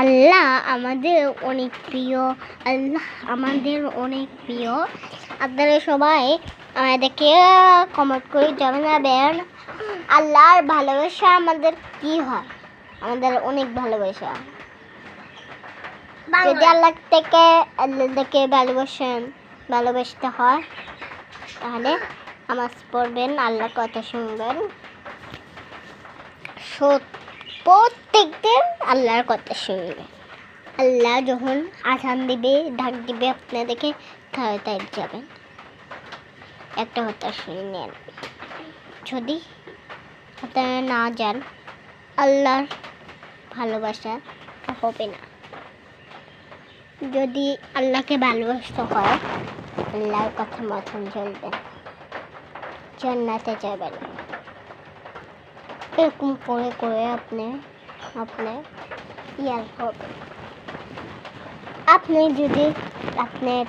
আল্লাহ আমাদের অনেক প্রিয়। আল্লাহ আমাদের অনেক প্রিয়। আপনারা সবাই আমাদেরকে কমেন্ট করে জানাবেন আল্লাহর ভালোবাসা আমাদের কি হয়। আমাদের অনেক ভালোবাসা। যদি আল্লাহকে ভালোবাসতে হয় তাহলে নামাজ পড়বেন, আল্লাহর কথা শুনবেন, প্রত্যেক দিন আল্লাহর কথা শুনবেন। আল্লাহ যখন আজান দিবে, ডাক দিবে আপনাদেরকে, তাড়াতাড়ি যাবেন। একটা কথা শুনে নেন, যদি আপনারা না যান আল্লাহর ভালোবাসা হবে না। যদি আল্লাহকে ভালোবাসতে হয় আল্লাহর কথা মতন চলবেন, জান্নাতে যাবেন। এরকম করে করে আপনি ইয়ার হবে। আপনি যদি আপনার